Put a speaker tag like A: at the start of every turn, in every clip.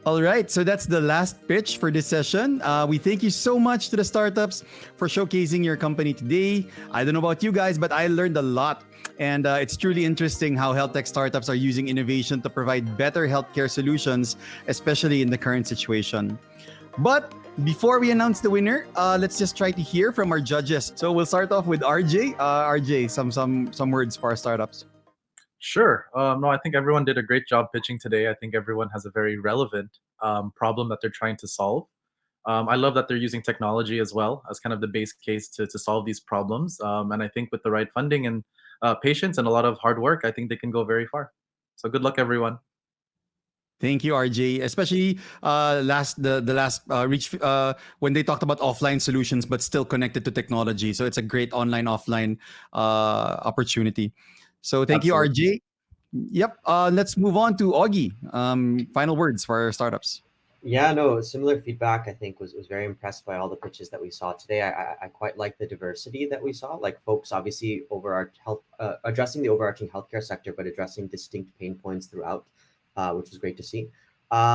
A: All right, so that's the last pitch for this session. We thank you so much to the startups for showcasing your company today. I don't know about you guys, but I learned a lot. And it's truly interesting how health tech startups are using innovation to provide better healthcare solutions, especially in the current situation. But before we announce the winner, let's just try to hear from our judges. So we'll start off with RJ. RJ, some words for our startups.
B: Sure. No, I think everyone did a great job pitching today. I think everyone has a very relevant problem that they're trying to solve. I love that they're using technology as well as kind of the base case to solve these problems. And I think with the right funding and patience and a lot of hard work, I think they can go very far. So good luck, everyone.
A: Thank you, RJ. Especially the last reach when they talked about offline solutions, but still connected to technology. So it's a great online offline opportunity. So thank you,
B: Absolutely.
A: RJ. Yep. Let's move on to Augie. Final words for our startups.
C: Yeah, no, similar feedback. I think was very impressed by all the pitches that we saw today. I quite like the diversity that we saw. Like folks, obviously, addressing the overarching healthcare sector, but addressing distinct pain points throughout, which was great to see.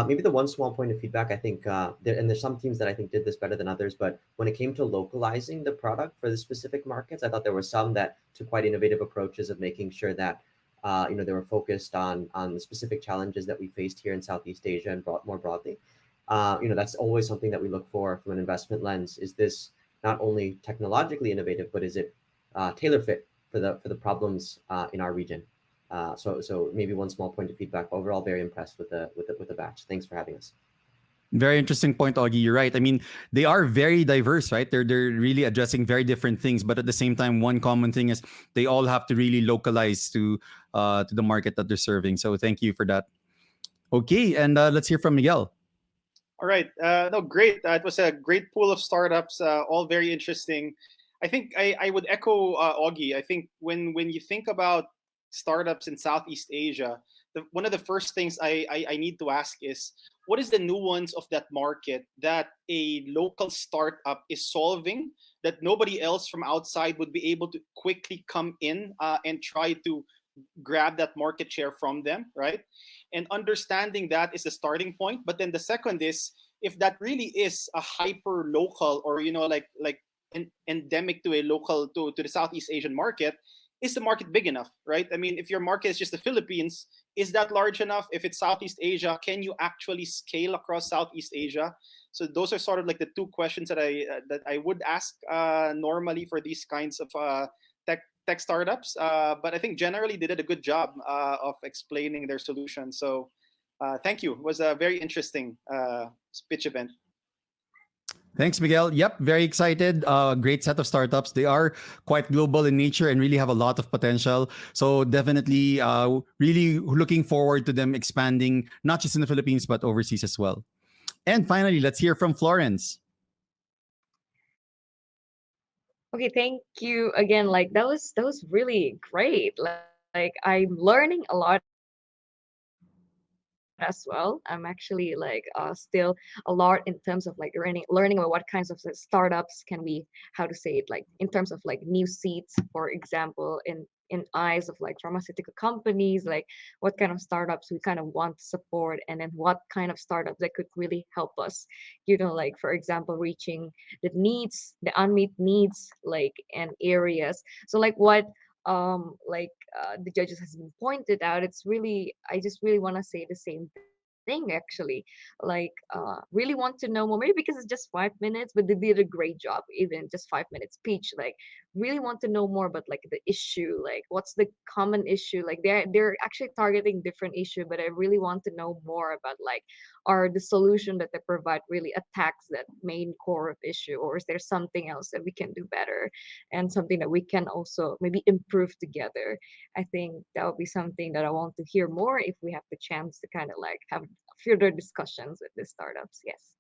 C: Maybe the one small point of feedback, I think, and there's some teams that I think did this better than others, but when it came to localizing the product for the specific markets, I thought there were some that took quite innovative approaches of making sure that they were focused on the specific challenges that we faced here in Southeast Asia and more broadly. That's always something that we look for from an investment lens. Is this not only technologically innovative, but is it tailor fit for the problems in our region? So maybe one small point of feedback. Overall, very impressed with the batch. Thanks for having us.
A: Very interesting point, Augie. You're right. I mean, they are very diverse, right? They're really addressing very different things, but at the same time, one common thing is they all have to really localize to the market that they're serving. So thank you for that. Okay, and let's hear from Miguel.
D: All right. No, great. It was a great pool of startups, all very interesting. I think I would echo Augie. I think when you think about startups in Southeast Asia, one of the first things I need to ask is, what is the nuance of that market that a local startup is solving that nobody else from outside would be able to quickly come in and try to grab that market share from them, right? And understanding that is the starting point. But then the second is, if that really is a hyper local, or like endemic to a local to the Southeast Asian market, is the market big enough, right? I mean, if your market is just the Philippines, is that large enough? If it's Southeast Asia, can you actually scale across Southeast Asia? So those are sort of like the two questions that I would ask normally for these kinds of tech startups. But I think generally they did a good job of explaining their solution. So thank you. It was a very interesting pitch event.
A: Thanks, Miguel. Yep, very excited. Great set of startups. They are quite global in nature and really have a lot of potential. So definitely really looking forward to them expanding, not just in the Philippines, but overseas as well. And finally, let's hear from Florence.
E: Okay, thank you again. Like that was really great. Like I'm learning a lot as well. I'm actually like still a lot in terms of like learning about what kinds of startups can we, how to say it, like in terms of like new seats, for example, in eyes of like pharmaceutical companies, like what kind of startups we kind of want to support, and then what kind of startups that could really help us, like for example, reaching the unmet needs, like and areas. So like what the judges has been pointed out, it's really, I just really want to say the same thing actually. Like really want to know more, maybe because it's just 5 minutes, but they did a great job, even just 5 minutes speech. Like really want to know more about like the issue, like what's the common issue, like they're actually targeting different issue, but I really want to know more about like, are the solution that they provide really attacks that main core of issue, or is there something else that we can do better, and something that we can also maybe improve together. I think that would be something that I want to hear more if we have the chance to kind of like have further discussions with the startups. Yes.